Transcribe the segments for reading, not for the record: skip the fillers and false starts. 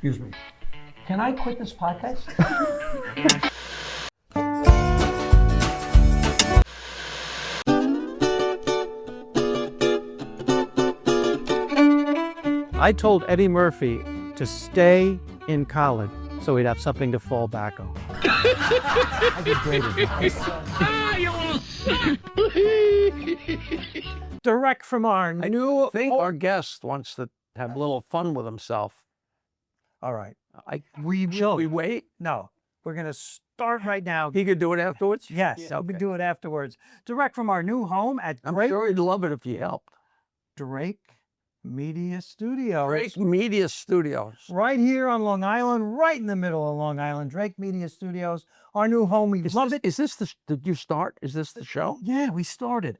Excuse me. Can I quit this podcast? I told Eddie Murphy to stay in college so he'd have something to fall back on. I did great advice. Direct from our... I think our guest wants to have a little fun with himself. All right. We wait? No, we're going to start right now. He could do it afterwards? Yes, Yeah, we can okay. do it afterwards. Direct from our new home at I'm sure he'd love it if you helped. Drake Media Studios. Drake Media Studios. Right here on Long Island, right in the middle of Long Island. Drake Media Studios, our new home. We love it. Is this did you start? Is this the show? Yeah, we started.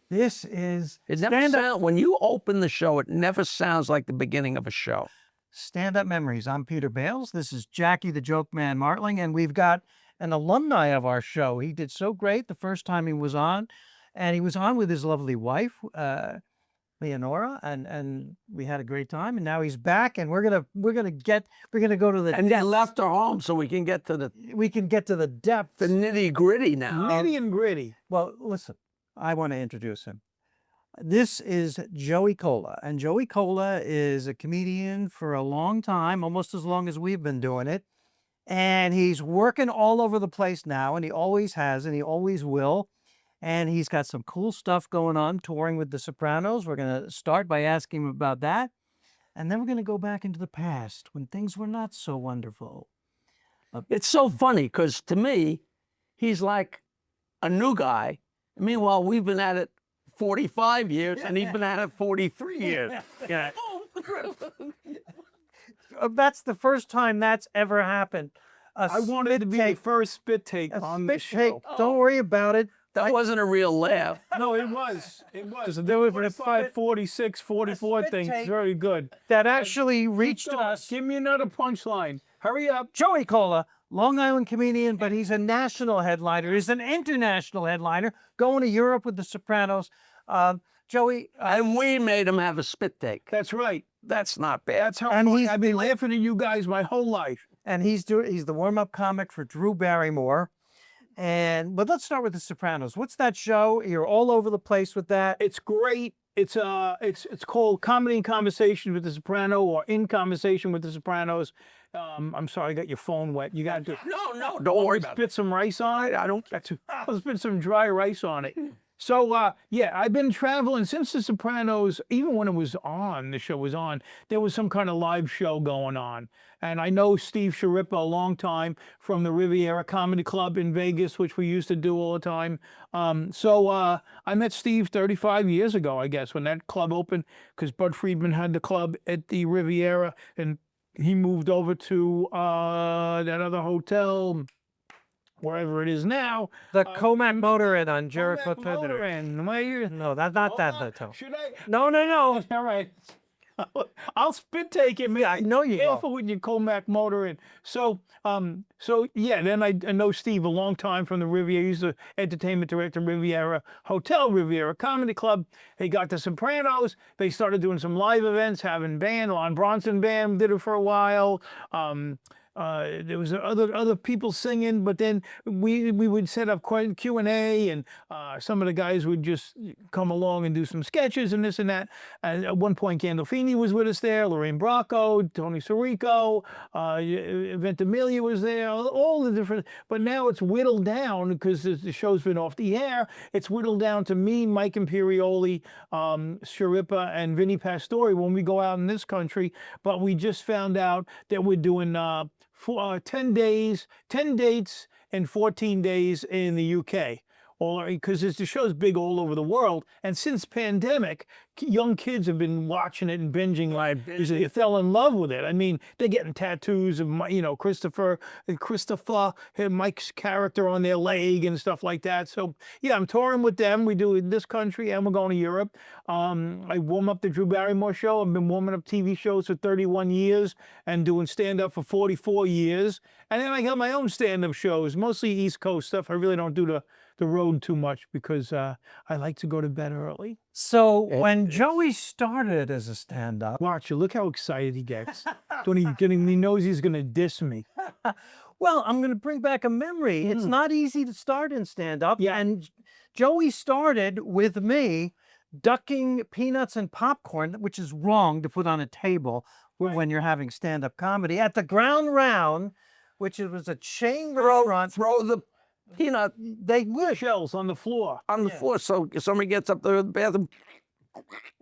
This is It never sounds, when you open the show, it never sounds like the beginning of a show. Stand-Up Memories. I'm Peter Bales. This is Jackie the Joke Man Martling, and we've got an alumni of our show. He did so great the first time he was on, and he was on with his lovely wife, Leonora, and we had a great time. And now he's back, and we're gonna go to the And they left her home so we can get to the depth, the nitty gritty now. nitty and gritty. Well, listen, I want to introduce him. This is Joey Kola, and Joey Kola is a comedian for a long time, almost as long as we've been doing it. And he's working all over the place now, and he always has, and he always will. And he's got some cool stuff going on, touring with the Sopranos. We're going to start by asking him about that. And then we're going to go back into the past when things were not so wonderful. It's so funny because to me, he's like a new guy. Meanwhile, we've been at it 45 years and he's been at it 43 years. Yeah. That's the first time that's ever happened. I wanted to be the first spit take on the show. Don't worry about it. That wasn't a real laugh. No, it was. It was. There was a 45, 46, 44 spit thing. take. Very good. That actually reached us. Give me another punchline. Hurry up. Joey Kola, Long Island comedian, but he's a national headliner. He's an international headliner, going to Europe with the Sopranos. Joey, And we made him have a spit take. That's right. That's not bad. That's how And I've been laughing at you guys my whole life. and he's the warm-up comic for Drew Barrymore. But let's start with the Sopranos. What's that show? You're all over the place with that. It's great. It's called Comedy in Conversation with the Soprano, or In Conversation with the Sopranos. I'm sorry, I got your phone wet. You got to No, don't worry about it. spit some rice on it. I'll spit some dry rice on it. So, yeah, I've been traveling since The Sopranos. Even when it was on, the show was on, there was some kind of live show going on. And I know Steve Sharippa a long time from the Riviera Comedy Club in Vegas, which we used to do all the time. I met Steve 35 years ago, I guess, when that club opened, because Bud Friedman had the club at the Riviera, and he moved over to that other hotel, wherever it is now. The Comac Motor Inn on Jericho. Motor Inn. No, that's not that hotel. Should I? No. All right. I'll spit take it. I know you Careful with your Comac Motor Inn. So yeah. Then I know Steve a long time from the Riviera. He's the entertainment director, Riviera Hotel, Riviera Comedy Club. He got the Sopranos. They started doing some live events, having band. Lon Bronson Band did it for a while. There was other people singing, but then we would set up Q&A, and some of the guys would just come along and do some sketches and this and that. And at one point, Gandolfini was with us there, Lorraine Bracco, Tony Sirico, Ventimiglia was there, all the different. But now it's whittled down because the show's been off the air. It's whittled down to me, Mike Imperioli, Sharippa, and Vinny Pastore when we go out in this country. But we just found out that we're doing 10 dates and 14 days in the UK. Because the show's big all over the world, and since pandemic, young kids have been watching it and binging like they fell in love with it. I mean, they're getting tattoos of Christopher, Mike's character on their leg and stuff like that. So yeah, I'm touring with them. We do it in this country, and we're going to Europe. I warm up the Drew Barrymore show. I've been warming up TV shows for 31 years and doing stand-up for 44 years. And then I got my own stand-up shows, mostly East Coast stuff. I really don't do the the road too much because I like to go to bed early. So when Joey started as a stand-up, Watch it. Look how excited he gets when he knows he's going to diss me. well, I'm going to bring back a memory. It's not easy to start in stand-up. Yeah. And Joey started with me ducking peanuts and popcorn, which is wrong to put on a table when you're having stand-up comedy, at the Ground Round, which was a chain restaurant. Throw the peanut They would. Shells on the floor. on the floor so if somebody gets up there in the bathroom.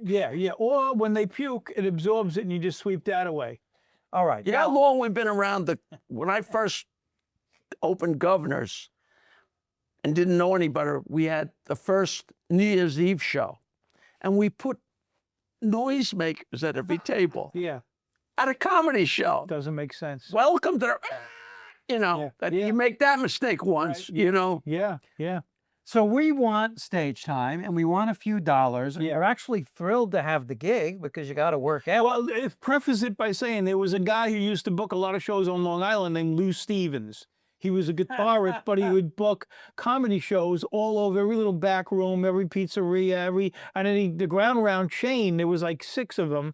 Yeah, yeah. Or when they puke, it absorbs it and you just sweep that away. All right. Yeah, how long we've been around when I first opened Governors and didn't know any better, we had the first New Year's Eve show. And we put noisemakers at every table Yeah, at a comedy show. doesn't make sense. Welcome to the, Yeah. you make that mistake once, Yeah, yeah. So we want stage time and we want a few dollars. And Yeah. we're actually thrilled to have the gig because you got to work out. Well, preface it by saying there was a guy who used to book a lot of shows on Long Island named Lou Stevens. He was a guitarist, but he would book comedy shows all over every little back room, every pizzeria, and then the Ground Round chain. There was like 6 of them,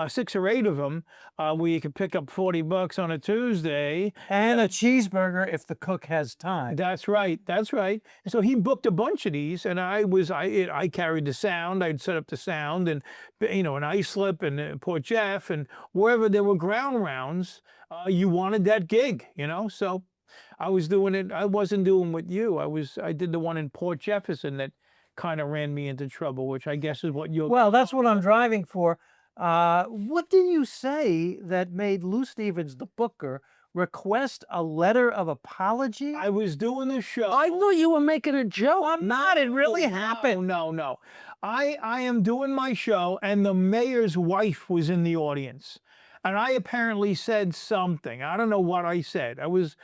6 or 8 of them, where you could pick up $40 on a Tuesday. And a cheeseburger if the cook has time. That's right. That's right. So he booked a bunch of these, and I carried the sound. I'd set up the sound, and an Islip and Port Jeff, and wherever there were Ground Rounds, you wanted that gig. So I was doing it. I wasn't doing with you. I did the one in Port Jefferson that kind of ran me into trouble, which I guess is what you're. Well, that's what I'm driving for. What did you say that made Lou Stevens, the booker, request a letter of apology? I was doing the show. I thought you were making a joke. I'm not. It really happened. No. I am doing my show, and the mayor's wife was in the audience. And I apparently said something. I don't know what I said. I was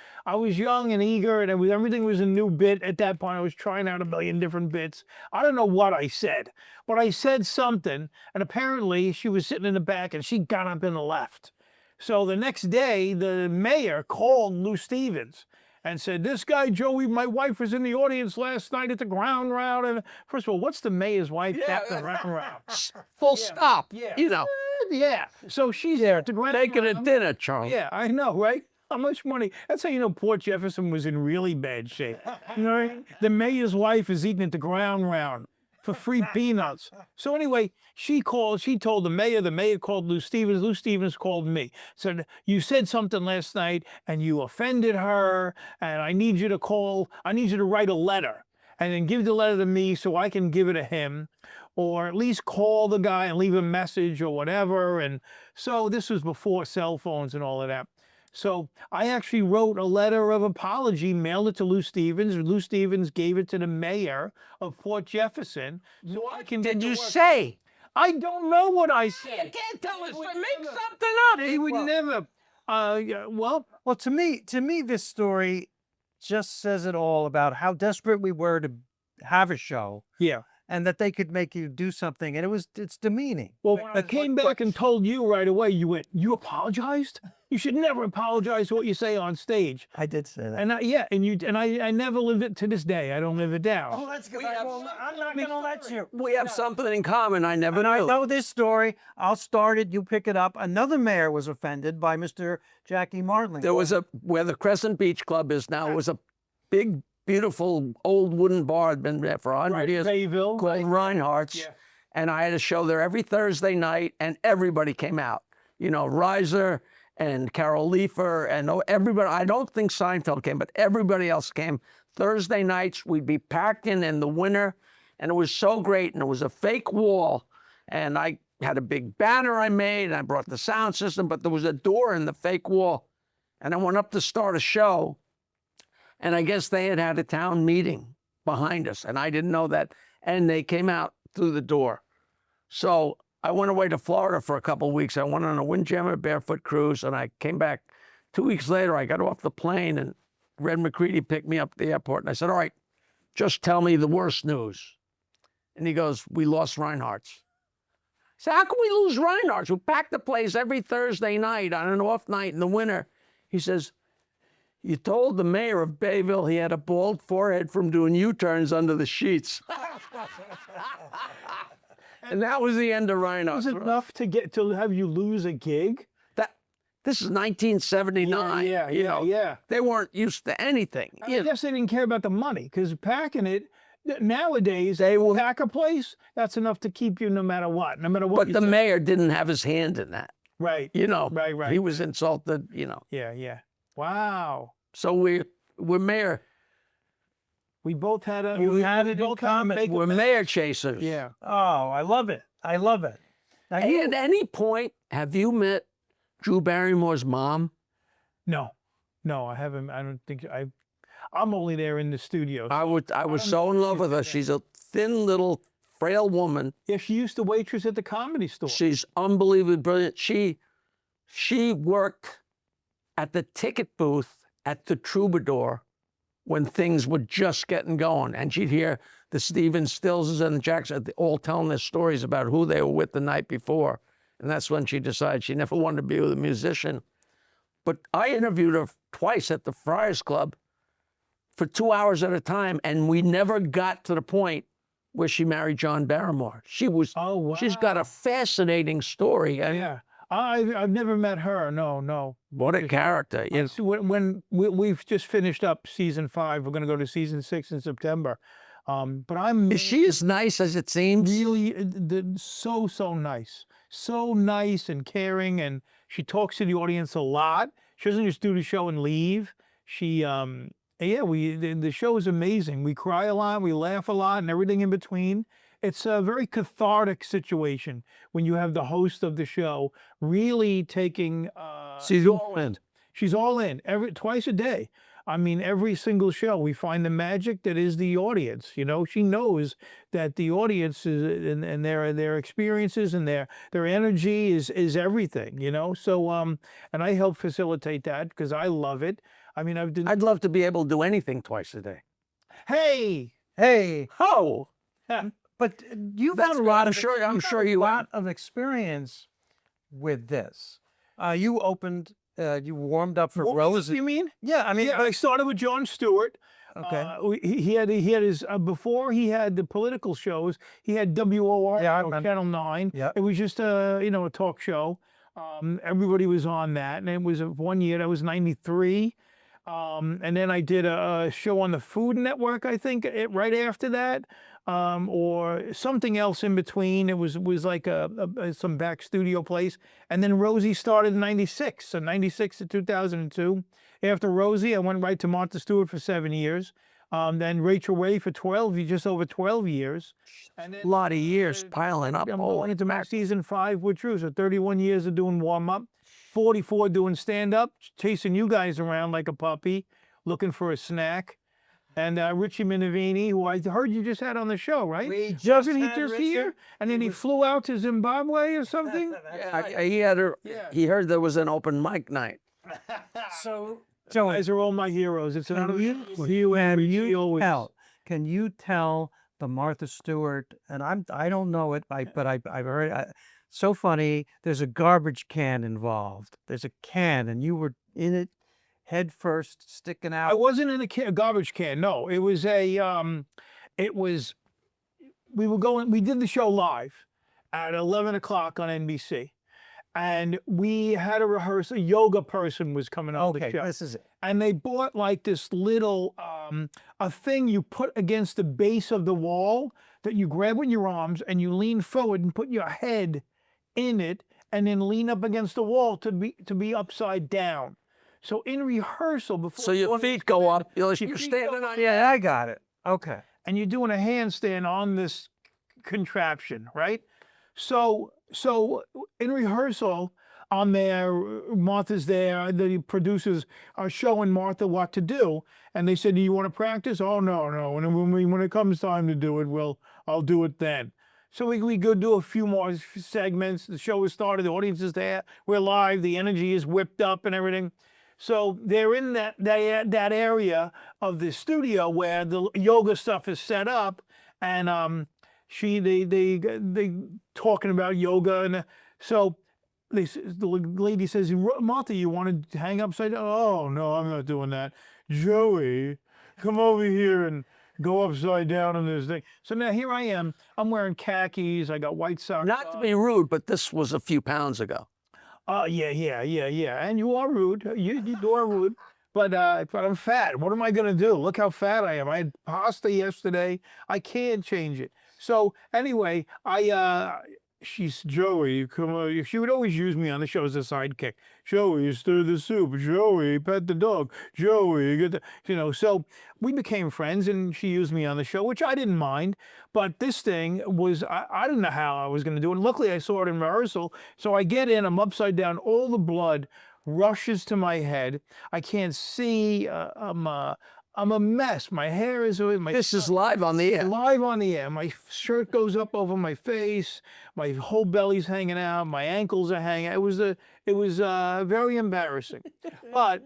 young and eager, and everything was a new bit at that point. I was trying out a million different bits. I don't know what I said, but I said something, and apparently she was sitting in the back, and she got up and left. So the next day, the mayor called Lou Stevens and said, "This guy, Joey, my wife was in the audience last night at the Ground Round." And first of all, what's the mayor's wife at the Ground Round? Full stop. Yeah. Yeah. So she's there at the Ground Taking a Round. dinner, Charlie. Yeah, I know, right? How much money? That's how you know Port Jefferson was in really bad shape. You know what I mean? The mayor's wife is eating at the Ground Round for free peanuts. So anyway, she told the mayor called Lou Stevens called me. Said, "You said something last night and you offended her, and I need you to write a letter and then give the letter to me so I can give it to him, or at least call the guy and leave a message or whatever." And so this was before cell phones and all of that. So I actually wrote a letter of apology, mailed it to Lou Stevens. Lou Stevens gave it to the mayor of Port Jefferson. So I can Did get to you work. say? I don't know what I You said. can't tell us. would Make never- something up. He would never. Yeah, well, Well, to me, this story just says it all about how desperate we were to have a show yeah. and that they could make you do something. And it's demeaning. Well, I came back and told you right away. You apologized? You should never apologize for what you say on stage. I did say that. And I never lived it to this day. I don't live it down. that's good. I'm not going to let you. We have something in common. I never And I knew. know this story. I'll start it. You pick it up. Another mayor was offended by Mr. Jackie Martling. There was where the Crescent Beach Club is now, was a big, beautiful old wooden bar had been there for 100 years Bayville. called Reinhardt's. Yeah. And I had a show there every Thursday night, and everybody came out. Reiser and Carol Leifer and everybody. I don't think Seinfeld came, but everybody else came. Thursday nights, we'd be packed in the winter, and it was so great. And it was a fake wall, and I had a big banner I made, and I brought the sound system, but there was a door in the fake wall. And I went up to start a show, and I guess they had a town meeting behind us, and I didn't know that. And they came out through the door. So I went away to Florida for a couple of weeks. I went on a Windjammer barefoot cruise, and I came back 2 weeks later. I got off the plane, and Red McCready picked me up at the airport. And I said, "All right, just tell me the worst news." And he goes, "We lost Reinhardt's." I said, "How can we lose Reinhardt's? We pack the place every Thursday night on an off night in the winter." He says, You told the mayor of Bayville he had a bald forehead from doing U-turns under the sheets. And that was the end of Rhino. Was it enough to have you lose a gig? This is 1979. Yeah, you know, yeah. They weren't used to anything. I guess they didn't care about the money, because packing it nowadays, they will pack a place. That's enough to keep you no matter what. But the mayor didn't have his hand in that. Right. You know. Right. He was insulted. You know. Yeah. Wow. So we're mayor. We both had a. You had it in both had a common. make- We're mayor chasers. Yeah. Oh, I love it. I love it. Now, At any point, have you met Drew Barrymore's mom? No, I haven't. I don't think I'm only there in the studio. I was so in love with her. She's a thin little frail woman. Yeah, she used to waitress at the Comedy Store. She's unbelievably brilliant. She worked at the ticket booth at the Troubadour when things were just getting going, and she'd hear the Stephen Stillses and the Jacksons all telling their stories about who they were with the night before. And that's when she decided she never wanted to be with a musician. But I interviewed her twice at the Friars Club for 2 hours at a time, and we never got to the point where she married John Barrymore. She's got a fascinating story. And Yeah. I've never met her. No. what a character. You know, So when we've just finished up season 5, we're going to go to season 6 in September. But I'm is she as nice as it seems? really so nice and caring, and she talks to the audience a lot. She doesn't just do the show and leave. She the show is amazing. We cry a lot, we laugh a lot, and everything in between. It's a very cathartic situation when you have the host of the show really taking She's all in. She's all in twice a day. I mean, every single show, we find the magic that is the audience. You know, she knows that the audience is, and their experiences and their energy is everything. You know, so and I help facilitate that because I love it. I mean, I'd love to be able to do anything twice a day. Hey, Oh, but you've That's had a good. lot I'm of sure- I'm you've had sure a you lot of experience with this. You opened, you warmed up for what Rose. you mean? Yeah, I mean, Yeah, I started with Jon Stewart. okay. He had his before he had the political shows. He had WOR Yeah, I on remember. Channel 9. Yeah. It was just a talk show. Everybody was on that, and it was 1 year. That was '93. And then I did a show on the Food Network. I think right after that, or something else in between. It was like some back studio place. And then Rosie started in '96, so '96 to 2002. After Rosie, I went right to Martha Stewart for 7 years. Then Rachel Ray for just over 12 years. And then a lot of years piling up. I'm Oh, going into my season 5 with Drew. So 31 years of doing warm up, 44 doing stand up, chasing you guys around like a puppy, looking for a snack. And Richie Minervini, who I heard you just had on the show, right? We just Wasn't he had just Richard. here? And then he flew out to Zimbabwe or something? He had her. Yeah. He heard there was an open mic night. So, You Joey, guys are all my heroes. It's another can you tell the Martha Stewart, and I don't know it, but I've heard, so funny, there's a garbage can involved. There's a can, and you were in it head first, sticking out. I wasn't in a garbage can. No, it was we did the show live at 11 o'clock on NBC. And we had a rehearsal. A yoga person was coming on the Okay, show. this is it. And they bought like this little, a thing you put against the base of the wall that you grab with your arms and you lean forward and put your head in it and then lean up against the wall to be upside down. So in rehearsal, before So your feet go up. You're feet standing go on. Yeah, I got it. Okay. and you're doing a handstand on this contraption, right? So in rehearsal, I'm there, Martha's there, the producers are showing Martha what to do, and they said, "Do you want to practice?" "Oh no. And when it comes time to do it, I'll do it then." So we go do a few more segments. The show is started. The audience is there. We're live. The energy is whipped up and everything. So they're in that area of the studio where the yoga stuff is set up, and they talking about yoga, and so the lady says, Martha, you want to hang upside down? Oh, no, I'm not doing that. Joey, come over here and go upside down on this thing. So now here I am. I'm wearing khakis. I got white socks. Not to be rude, but this was a few pounds ago. Yeah. And you are rude. You are rude. But I'm fat. What am I going to do? Look how fat I am. I had pasta yesterday. I can't change it. So anyway, she's Joey, come on. She would always use me on the show as a sidekick. Joey, stir the soup. Joey, pet the dog. Joey, get the, so we became friends and she used me on the show, which I didn't mind. But this thing was, I didn't know how I was going to do it. And luckily I saw it in rehearsal. So I get in, I'm upside down, all the blood rushes to my head. I can't see. I'm a mess. My hair is This is live on the air. Live on the air. My shirt goes up over my face. My whole belly's hanging out. My ankles are hanging out. It was very embarrassing. But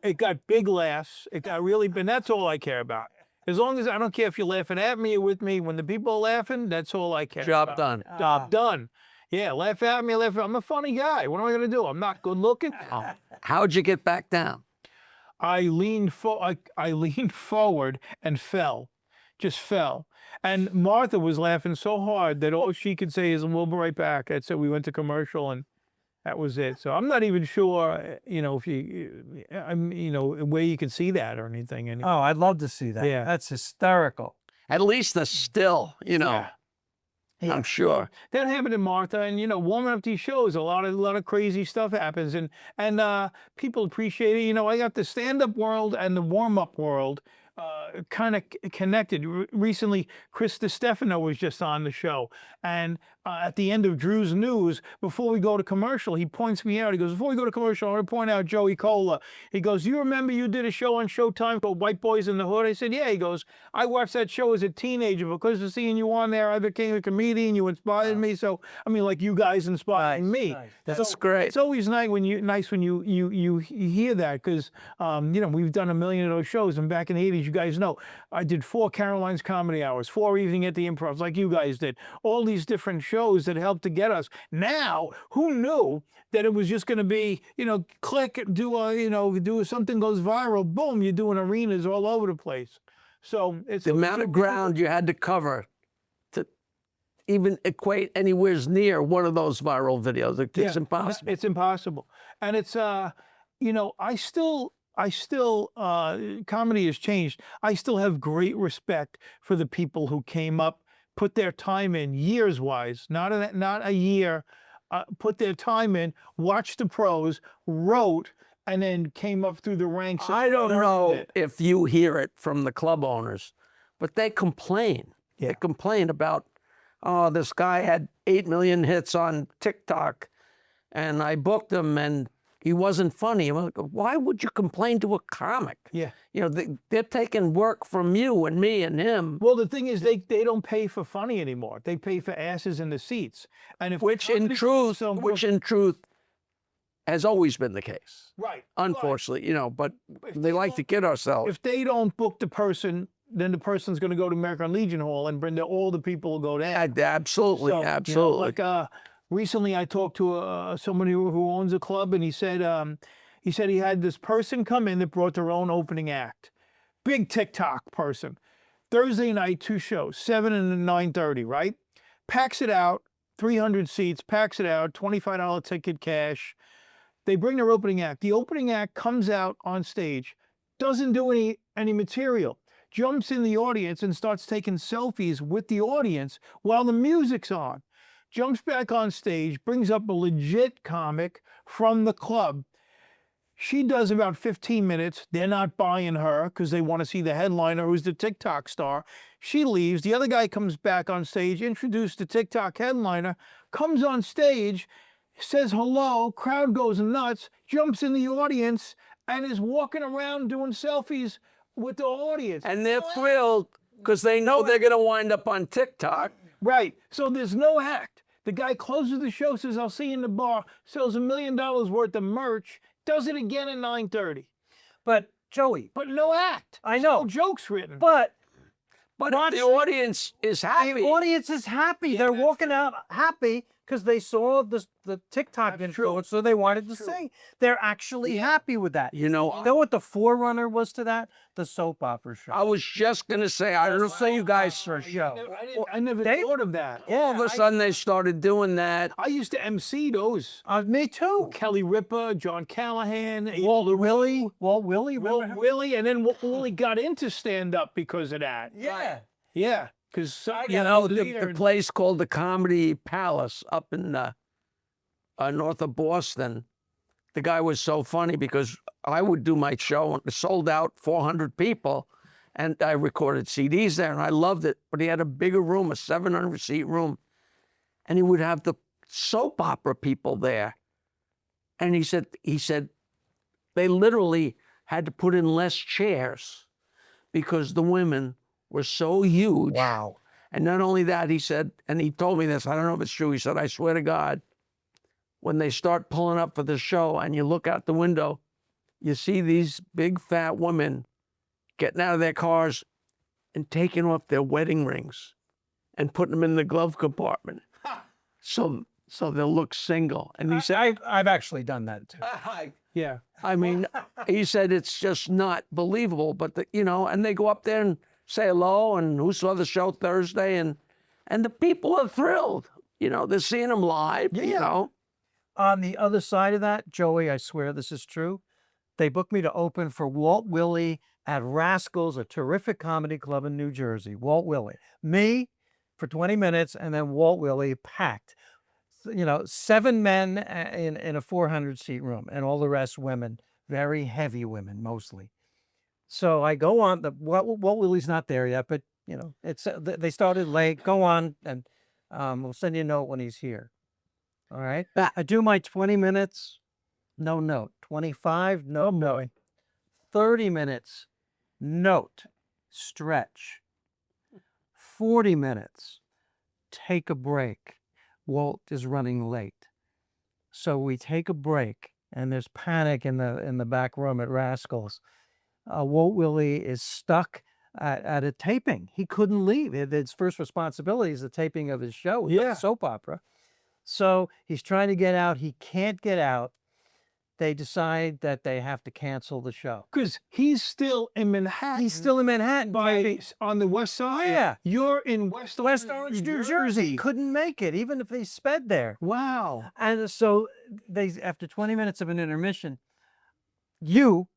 it got big laughs. It got really, and that's all I care about. As long as I don't care if you're laughing at me or with me. When the people are laughing, that's all I care Job about. done. Job done. Yeah, laugh at me, laugh at me. I'm a funny guy. What am I going to do? I'm not good looking. How'd you get back down? I leaned forward and fell, just fell. And Martha was laughing so hard that all she could say is, "We'll be right back." That's it. We went to commercial, and that was it. So I'm not even sure, if where you can see that or anything. Oh, I'd love to see that. Yeah. That's hysterical. At least the still, Yeah. I'm sure. That happened to Martha, and warming up these shows, a lot of crazy stuff happens, and people appreciate it. I got the stand-up world and the warm-up world kind of connected. Recently, Chris DiStefano was just on the show, and at the end of Drew's News, before we go to commercial, he points me out. He goes, "Before we go to commercial, I want to point out Joey Kola." He goes, "You remember you did a show on Showtime called White Boys in the Hood?" I said, "Yeah." He goes, "I watched that show as a teenager. Because of seeing you on there, I became a comedian. You inspired me." So, like you guys inspired me. Nice. That's great. It's always nice when you hear that, because we've done a million of those shows, and back in the 80s, you guys know, I did 4 Caroline's Comedy Hours, 4 Evening at the Improv, like you guys did. All these different shows that helped to get us. Now, who knew that it was just going to be, click, do something goes viral, boom, you're doing arenas all over the place. So it's The amount of ground you had to cover to even equate anywhere near one of those viral videos. It's impossible. It's impossible. And it's, I still, comedy has changed. I still have great respect for the people who came up, put their time in, years-wise, not a year, put their time in, watched the pros, wrote, and then came up through the ranks. I don't know if you hear it from the club owners, but they complain. Yeah. They complain about, "Oh, this guy had 8 million hits on TikTok, and I booked him, and he wasn't funny." I'm like, why would you complain to a comic? Yeah. They're taking work from you and me and him. Well, the thing is, they don't pay for funny anymore. They pay for asses in the seats. And Which in truth has always been the case. right, Unfortunately, but If they they like to kid ourselves. if they don't book the person, then the person's going to go to American Legion Hall, and all the people will go there. Absolutely, So, absolutely. Recently, I talked to somebody who owns a club, and he said he had this person come in that brought their own opening act. Big TikTok person. Thursday night, 2 shows, 7 and 9:30, right? Packs it out, 300 seats, packs it out, $25 ticket cash. They bring their opening act. The opening act comes out on stage, doesn't do any material, jumps in the audience and starts taking selfies with the audience while the music's on. Jumps back on stage, brings up a legit comic from the club. She does about 15 minutes. They're not buying her because they want to see the headliner, who's the TikTok star. She leaves. The other guy comes back on stage, introduced the TikTok headliner, comes on stage, says hello, crowd goes nuts, jumps in the audience, and is walking around doing selfies with the audience. And they're thrilled because they know they're going to wind up on TikTok. Right. So there's no act. The guy closes the show, says, "I'll see you in the bar," sells $1 million worth of merch, does it again at 9:30. But Joey, But no act. I know. No jokes written. but But if the audience is happy. the audience is happy. They're walking out happy. because they saw the TikTok influence, so they wanted to sing. They're actually happy with that. You know, You know what the forerunner was to that? The soap opera show. I was just gonna say, I don't say you guys for a show. I never thought of that. All of a sudden, they started doing that. I used to MC those. Me too. Kelly Ripa, John Callahan, Walt Willie, remember Walt him? Willie, and then Walt Willie got into stand up because of that. Yeah. Yeah, because You know, the place called the Comedy Palace up in north of Boston. The guy was so funny because I would do my show and it sold out 400 people, and I recorded CDs there, and I loved it. But he had a bigger room, a 700-seat room, and he would have the soap opera people there. And he said they literally had to put in less chairs because the women were so huge. Wow. And not only that, he said, and he told me this, I don't know if it's true, he said, I swear to God, when they start pulling up for the show and you look out the window, you see these big fat women getting out of their cars and taking off their wedding rings and putting them in the glove compartment. So they'll look single. And he said, I've actually done that too. yeah. I mean, he said it's just not believable, but and they go up there and say hello and who saw the show Thursday, and the people are thrilled. They're seeing them live, On the other side of that, Joey, I swear this is true. They booked me to open for Walt Willie at Rascals, a terrific comedy club in New Jersey. Walt Willie. Me for 20 minutes, and then Walt Willie packed. 7 men in a 400-seat room, and all the rest women, very heavy women mostly. So I go on. Walt Willie's not there yet, but they started late. Go on, and we'll send you a note when he's here. All right. I do my 20 minutes, no note. 25, no note. 30 minutes, note, stretch. 40 minutes, take a break. Walt is running late. So we take a break, and there's panic in the back room at Rascals. Walt Willie is stuck at a taping. He couldn't leave. His first responsibility is the taping of his show, the soap opera. So he's trying to get out. He can't get out. They decide that they have to cancel the show. Because he's still in Manhattan. He's still in Manhattan. On the west side? Yeah. You're in West Orange, New Jersey. Couldn't make it, even if they sped there. Wow. And so after 20 minutes of an intermission, you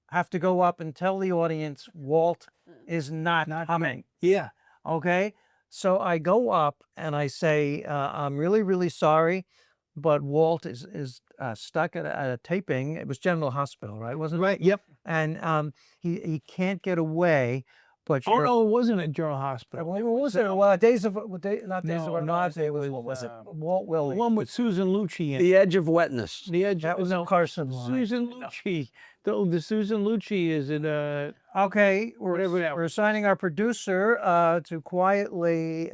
have to go up and tell the audience Walt is not coming. Yeah. Okay? So I go up and I say, I'm really, really sorry, but Walt is stuck at a taping. It was General Hospital, right? Wasn't it? Right. Yep. And he can't get away. But no, it wasn't at General Hospital. What was it? Well, Days of Our Lives. It was, what was it? Walt Willie. The one with Susan Lucci in it. The Edge of Wetness. The Edge. That was Carson line. Susan Lucci. The Susan Lucci is in Okay, whatever that we're assigning our producer to quietly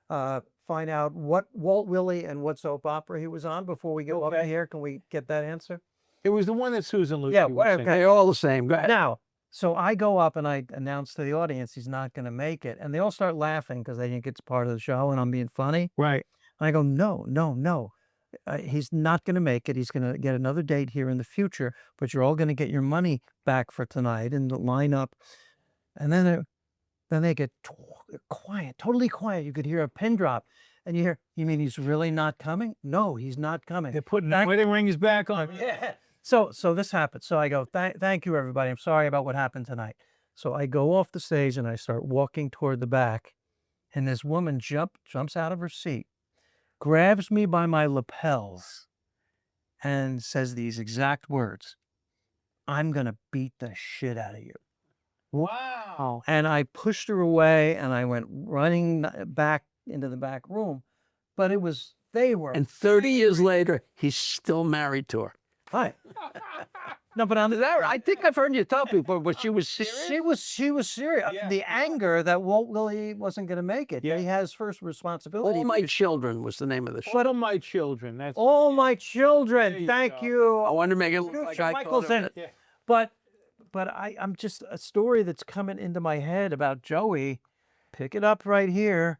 find out what Walt Willie and what soap opera he was on before we go up here. Can we get that answer? It was the one that Susan Lucci Yeah, was in. okay. They're all the same. Go ahead. Now, so I go up and I announce to the audience he's not going to make it. And they all start laughing because they think it's part of the show and I'm being funny. Right. And I go, no. He's not going to make it. He's going to get another date here in the future, but you're all going to get your money back for tonight in the lineup. And then they get quiet, totally quiet. You could hear a pin drop. And you hear, you mean he's really not coming? No, he's not coming. They're putting the wedding rings back on. Yeah. So this happened. So I go, thank you, everybody. I'm sorry about what happened tonight. So I go off the stage and I start walking toward the back. And this woman jumps out of her seat, grabs me by my lapels, and says these exact words: I'm going to beat the shit out of you. Wow. And I pushed her away and I went running back into the back room. But they were. And 30 years later, he's still married to her. Hi. No, but I think I've heard you tell people, but she was serious. She was serious. Yeah. The anger that Walt Willie wasn't going to make it. Yeah. He has first responsibility. All My Children was the name of the show. What are my children? That's All My There Children. you Thank go. you. I wanted to make it look like I Michael's thought in of it. it. Yeah. But I'm just a story that's coming into my head about Joey. Pick it up right here.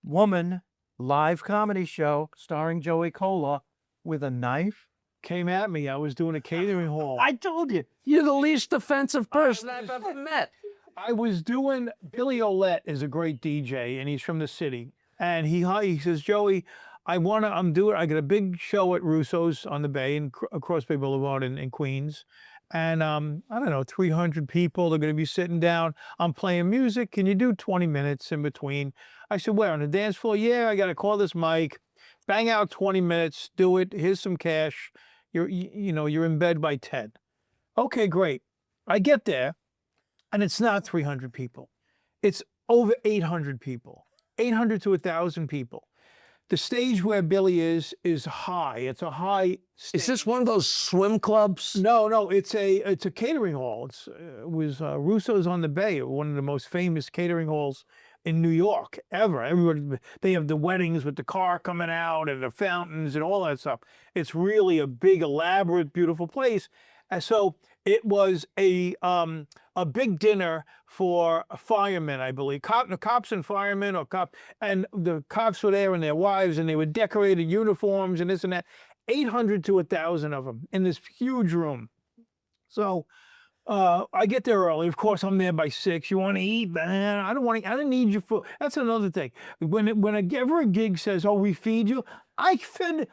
Woman live comedy show starring Joey Kola with a knife. Came at me. I was doing a catering hall. I told you. You're the least offensive person I've ever met. I was doing, Billy Olette is a great DJ and he's from the city. And he says, Joey, I got a big show at Russo's on the Bay and across Bay Boulevard in Queens. And I don't know, 300 people, they're going to be sitting down. I'm playing music. Can you do 20 minutes in between? I said, where, on the dance floor? Yeah, I got to call this mic, bang out 20 minutes, do it. Here's some cash. You're in bed by 10. Okay, great. I get there and it's not 300 people. It's over 800 people, 800 to 1,000 people. The stage where Billy is high. It's a high stage. Is this one of those swim clubs? No, it's a catering hall. It was Russo's on the Bay, one of the most famous catering halls in New York ever. Everybody, they have the weddings with the car coming out and the fountains and all that stuff. It's really a big, elaborate, beautiful place. And so it was a big dinner for firemen, I believe, cops and firemen, and the cops were there and their wives, and they were decorated uniforms and this and that. 800 to 1,000 of them in this huge room. So I get there early. Of course, I'm there by 6. You want to eat, man? I don't need your food. That's another thing. Whenever a gig says, "Oh, we feed you," I fed.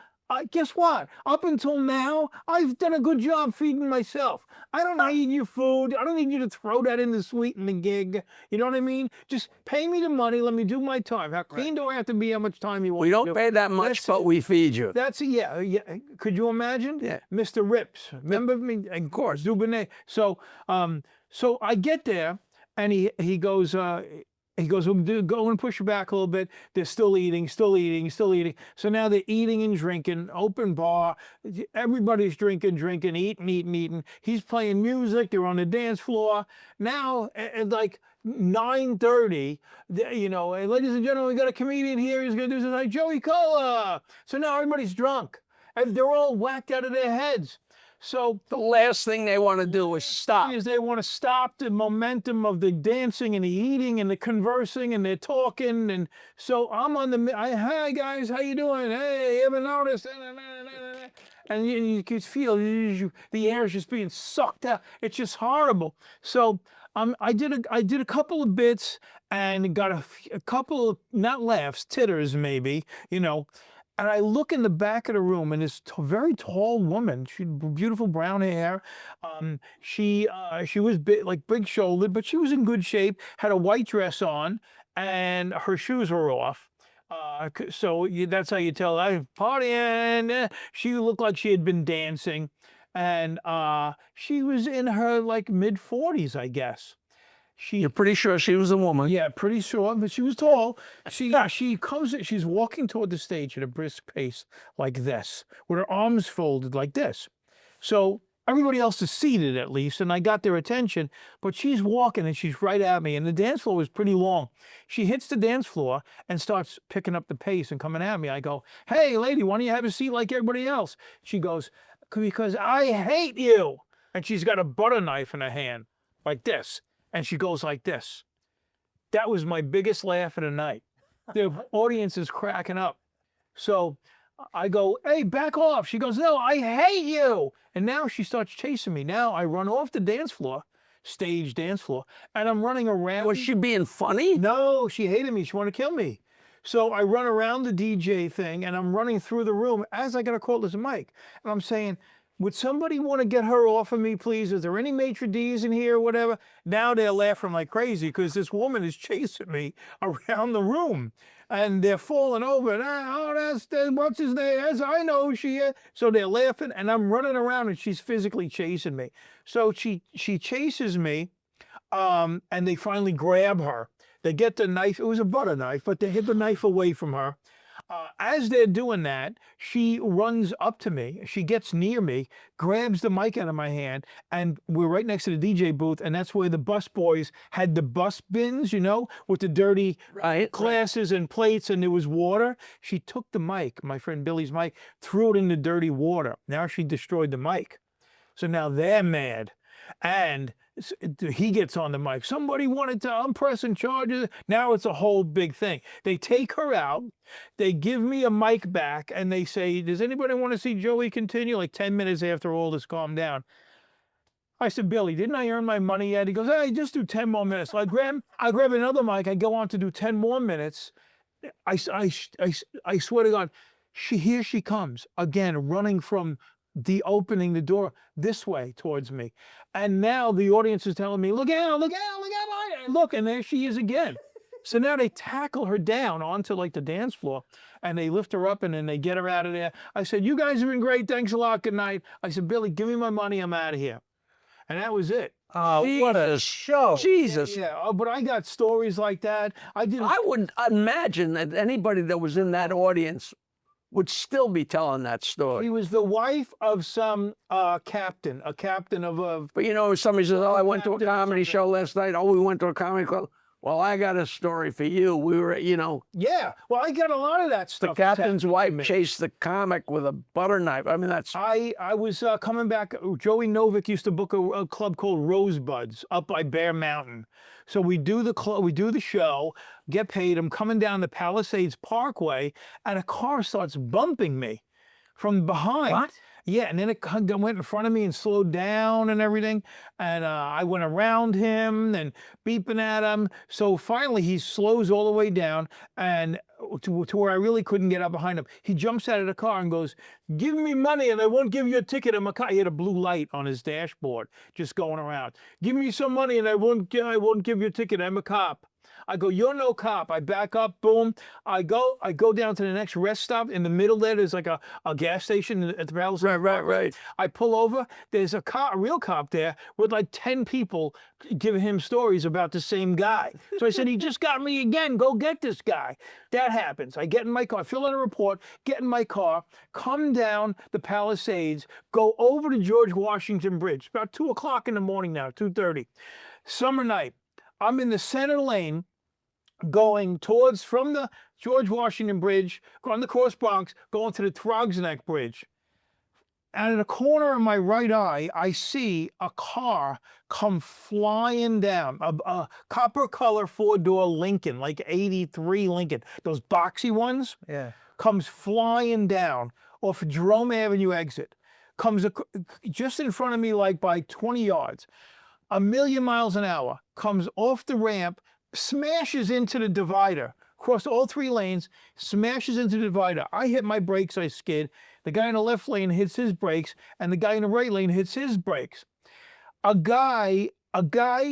Guess what? Up until now, I've done a good job feeding myself. I don't need your food. I don't need you to throw that in to sweeten the gig. You know what I mean? Just pay me the money. Let me do my time. How clean do I have to be? How much time you want? We don't pay that much, but we feed you. That's yeah. Could you imagine? Yeah. Mr. Rips. Remember me? Of course. Dubonnet. So I get there, and he goes. He goes, well, go and push it back a little bit. They're still eating. So now they're eating and drinking, open bar. Everybody's drinking, eating. He's playing music. They're on the dance floor. Now, at like 9:30, "Hey, ladies and gentlemen, we got a comedian here. He's going to do tonight, Joey Kola." So now everybody's drunk. And they're all whacked out of their heads. So The last thing they want to do is stop. they want to stop the momentum of the dancing and the eating and the conversing and they're talking. And so I'm on hi guys, how you doing? Hey, you ever noticed? And you can feel the air is just being sucked out. It's just horrible. So I did a couple of bits and got a couple of, not laughs, titters maybe, And I look in the back of the room, and this very tall woman, she had beautiful brown hair. She was big shouldered, but she was in good shape. Had a white dress on, and her shoes were off. So that's how you tell. I partying. She looked like she had been dancing, and she was in her mid-40s, I guess. You're pretty sure she was a woman? Yeah, pretty sure, but she was tall. She's walking toward the stage at a brisk pace like this, with her arms folded like this. So everybody else is seated at least, and I got their attention, but she's walking and she's right at me, and the dance floor was pretty long. She hits the dance floor and starts picking up the pace and coming at me. I go, "Hey, lady, why don't you have a seat like everybody else?" She goes, "Because I hate you." And she's got a butter knife in her hand, like this. And she goes like this. That was my biggest laugh of the night. The audience is cracking up. So I go, "Hey, back off." She goes, "No, I hate you." And now she starts chasing me. Now I run off the dance floor, stage dance floor, and I'm running around. Was she being funny? No, she hated me. She wanted to kill me. So I run around the DJ thing, and I'm running through the room as I got a cordless mic. And I'm saying, "Would somebody want to get her off of me, please? Is there any maitre d's in here or whatever?" Now they're laughing like crazy because this woman is chasing me around the room. And they're falling over. That's what's his name? I know who she is. So they're laughing, and I'm running around, and she's physically chasing me. So she chases me, and they finally grab her. They get the knife. It was a butter knife, but they hid the knife away from her. As they're doing that, she runs up to me. She gets near me, grabs the mic out of my hand, and we're right next to the DJ booth, and that's where the bus boys had the bus bins, with the dirty glasses and plates, and there was water. She took the mic, my friend Billy's mic, threw it in the dirty water. Now she destroyed the mic. So now they're mad. And He gets on the mic. Somebody wanted to, I'm pressing charges. Now it's a whole big thing. They take her out. They give me a mic back and they say, does anybody want to see Joey continue? Like 10 minutes after all this calmed down. I said, Billy, didn't I earn my money yet? He goes, hey, just do 10 more minutes. So I grab another mic. I go on to do 10 more minutes. I swear to God, here she comes again, running from opening the door this way towards me. And now the audience is telling me, look out, look out, look out. And look, and there she is again. So now they tackle her down onto like the dance floor and they lift her up and then they get her out of there. I said, you guys have been great. Thanks a lot. Good night. I said, Billy, give me my money. I'm out of here. And that was it. Oh, what a show. Jesus. Yeah, but I got stories like that. I wouldn't imagine that anybody that was in that audience would still be telling that story. He was the wife of some captain, a captain of. But you know, somebody says, oh, I went to a comedy show last night. Oh, we went to a comedy club. Well, I got a story for you. We were, you know. Yeah, well, I got a lot of that stuff. The captain's wife chased the comic with a butter knife. I mean, that's. I was coming back. Joey Novick used to book a club called Rosebuds up by Bear Mountain. So we do the show, get paid. I'm coming down the Palisades Parkway, and a car starts bumping me from behind. What? Yeah, and then it went in front of me and slowed down and everything. And I went around him and beeping at him. So finally he slows all the way down and to where I really couldn't get up behind him. He jumps out of the car and goes, give me money and I won't give you a ticket in my car. He had a blue light on his dashboard just going around. Give me some money and I won't give you a ticket. I'm a cop. I go, you're no cop. I back up, boom. I go down to the next rest stop. In the middle there's like a gas station at the Palisades. Right. I pull over. There's a real cop there with like 10 people giving him stories about the same guy. So I said, he just got me again. Go get this guy. That happens. I get in my car, fill in a report, get in my car, come down the Palisades, go over to George Washington Bridge. It's about 2 o'clock in the morning now, 2:30. Summer night. I'm in the center lane going from the George Washington Bridge, on the Cross Bronx, going to the Throgs Neck Bridge. And in the corner of my right eye, I see a car come flying down, a copper color 4-door Lincoln, like 83 Lincoln, those boxy ones. Yeah. Comes flying down off Jerome Avenue exit, comes just in front of me like by 20 yards, 1,000,000 miles an hour, comes off the ramp, smashes into the divider, across all 3 lanes, smashes into the divider. I hit my brakes, I skid. The guy in the left lane hits his brakes, and the guy in the right lane hits his brakes. A guy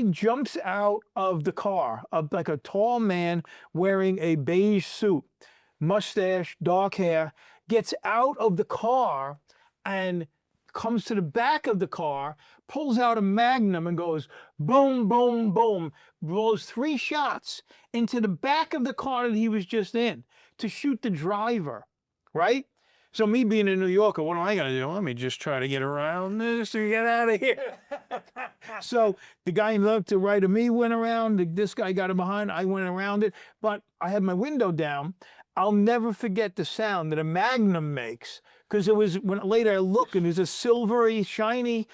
jumps out of the car, like a tall man wearing a beige suit, mustache, dark hair, gets out of the car and comes to the back of the car, pulls out a Magnum and goes boom, boom, boom, blows 3 shots into the back of the car that he was just in to shoot the driver, right? So me being a New Yorker, what am I going to do? Let me just try to get around this to get out of here. So the guy left to right of me went around. This guy got him behind. I went around it, but I had my window down. I'll never forget the sound that a Magnum makes, because it was when later I look and there's a silvery, shiny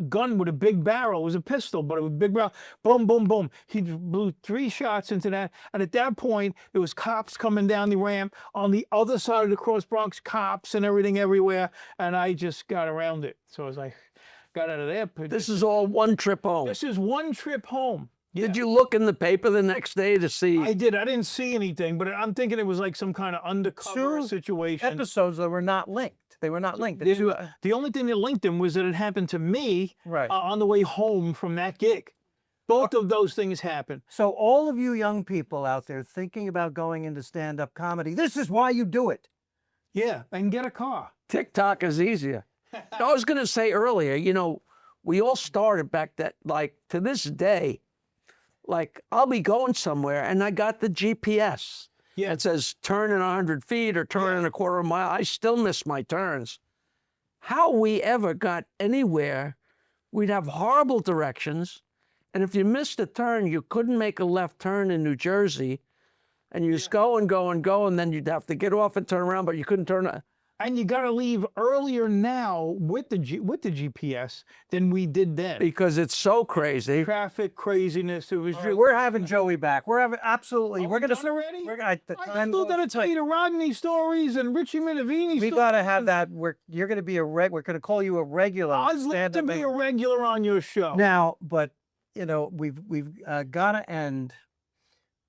gun with a big barrel. It was a pistol, but it was a big barrel. Boom, boom, boom. He blew 3 shots into that. And at that point, there was cops coming down the ramp. On the other side of the Cross Bronx, cops and everything everywhere. And I just got around it. So as I got out of there. This is all one trip home. This is one trip home. Yeah. Did you look in the paper the next day to see? I did. I didn't see anything, but I'm thinking it was like some kind of undercover situation. Episodes that were not linked. They were not linked. The only thing that linked them was that it happened to me Right. On the way home from that gig. Both of those things happened. So all of you young people out there thinking about going into stand-up comedy, this is why you do it. Yeah, and get a car. TikTok is easier. I was going to say earlier, you know, we all started back that, like, to this day, like, I'll be going somewhere and I got the GPS. Yeah. It says turn in 100 feet or turn in a quarter of a mile. I still miss my turns. How we ever got anywhere, we'd have horrible directions. And if you missed a turn, you couldn't make a left turn in New Jersey. And you just go and go and go, and then you'd have to get off and turn around, but you couldn't turn. And you got to leave earlier now with the GPS than we did then. Because it's so crazy. Traffic craziness. It was. We're having Joey back. We're having absolutely. Are we're we gonna. done already? We're I still got to tell you the Rodney stories and Richie Minervini We stories. gotta have that. You're gonna be we're gonna call you a regular. I'd love to be a regular on your show. Now, but you know, we've got to end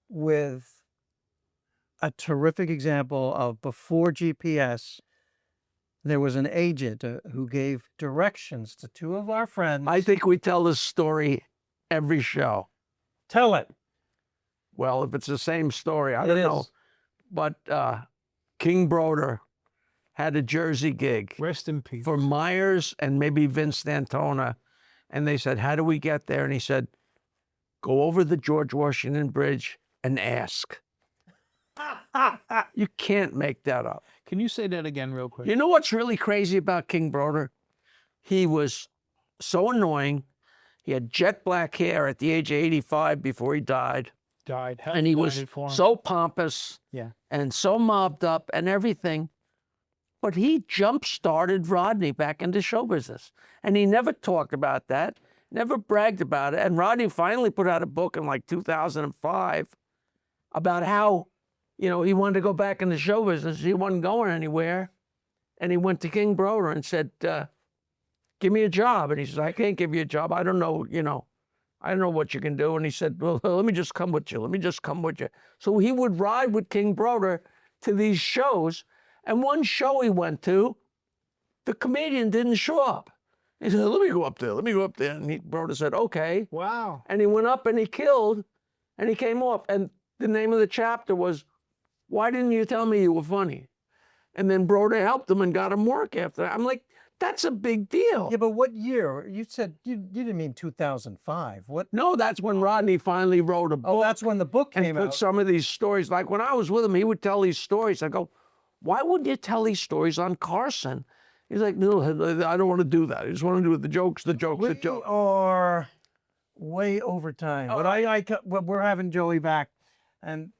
with a terrific example of before GPS. There was an agent who gave directions to two of our friends. I think we tell this story every show. Tell it. Well, if it's the same story, I It don't is. know. But King Broder had a Jersey gig Rest in peace. for Myers and maybe Vince D'Antona. And they said, how do we get there? And he said, go over the George Washington Bridge and ask. You can't make that up. Can you say that again real quick? You know what's really crazy about King Broder? He was so annoying. He had jet black hair at the age of 85 before he died. Died. And he was Died for him. so pompous Yeah. and so mobbed up and everything. But he jump-started Rodney back into show business. And he never talked about that, never bragged about it. And Rodney finally put out a book in like 2005 about how, you know, he wanted to go back into show business. He wasn't going anywhere. And he went to King Broder and said, give me a job. And he said, I can't give you a job. I don't know, you know, I don't know what you can do. And he said, well, let me just come with you. Let me just come with you. So he would ride with King Broder to these shows. And one show he went to, the comedian didn't show up. He said, let me go up there. Let me go up there. And Broder said, okay. Wow. And he went up and he killed and he came off. And the name of the chapter was, why didn't you tell me you were funny? And then Broder helped him and got him work after that. I'm like, that's a big deal. Yeah, but what year? You said you didn't mean 2005. What? No, that's when Rodney finally wrote a book. Oh, that's when the book and came put out. some of these stories. Like when I was with him, he would tell these stories. I go, why wouldn't you tell these stories on Carson? He's like, no, I don't want to do that. I just want to do the jokes, the jokes, the We jokes. are way over time, but we're having Joey back, and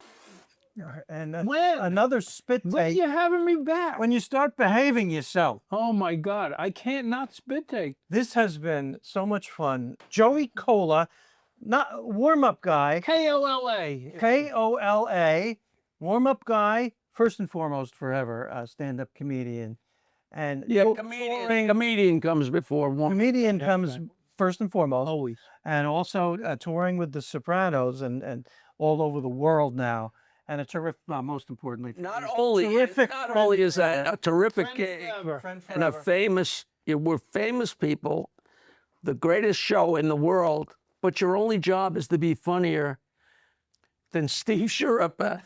When? another spit When take. you having me back? When you start behaving yourself. Oh my God, I can't not spit take. This has been so much fun. Joey Kola, not warm-up guy, KOLA. Kola, warm-up guy, first and foremost forever, a stand-up comedian. And Yeah, touring- comedian comes before one. comedian Yeah, comes right. first and foremost. Always. And also touring with the Sopranos and all over the world now. And a terrific, most importantly, Not only terrific is that a terrific Friend gig forever. friend and a forever. famous, we're famous people, the greatest show in the world, but your only job is to be funnier than Steve Sciarretta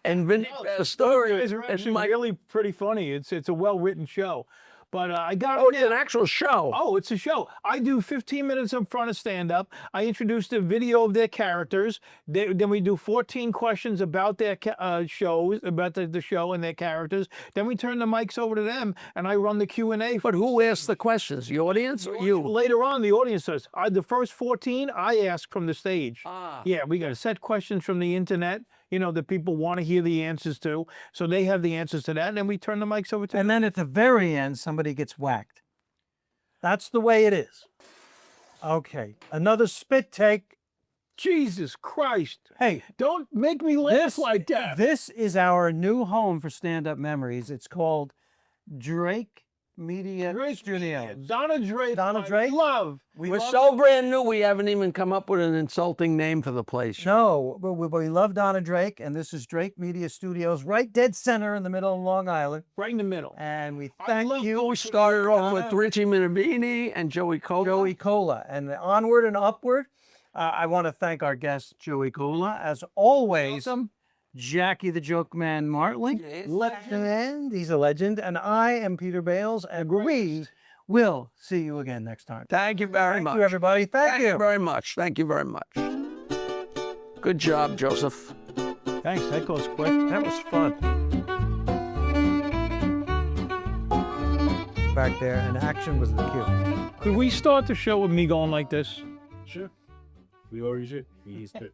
and Vinny Pastore. It's and actually Mike. really pretty funny. It's a well-written show. But I got Oh, it's an actual show. Oh, it's a show. I do 15 minutes in front of stand-up. I introduce the video of their characters. Then we do 14 questions about their shows, about the show and their characters. Then we turn the mics over to them, and I run the Q&A. But who asks the questions? The audience or you? Later on, the audience does. The first 14, I ask from the stage. Ah. Yeah, we got a set questions from the internet, you know, that people want to hear the answers to. So they have the answers to that, and then we turn the mics over to And then at the very end, somebody gets whacked. That's the way it is. Okay, another spit take. Jesus Christ. Hey, Don't make me laugh like that. this is our new home for stand-up memories. It's called Drake Media Studios. Donna Drake. Donna I Drake? love. We're so brand new, we haven't even come up with an insulting name for the place. No, but we love Donna Drake, and this is Drake Media Studios, right dead center in the middle of Long Island. Right in the middle. And we I thank love you. We started off with Richie Minervini and Joey Kola. Joey Kola. And onward and upward, I want to thank our guest, Joey Kola. As always, Jackie the Joke Man Martley. Yes. Legend. He's a legend. And I am Peter Bales, and we will see you again next time. Thank you very much. Thank you, everybody. Thank you. very much. Thank you very much. Good job, Joseph. Thanks. That goes quick. That was fun. Back there, and action was the cue. Could we start the show with me going like this? Sure. We already did. We used it.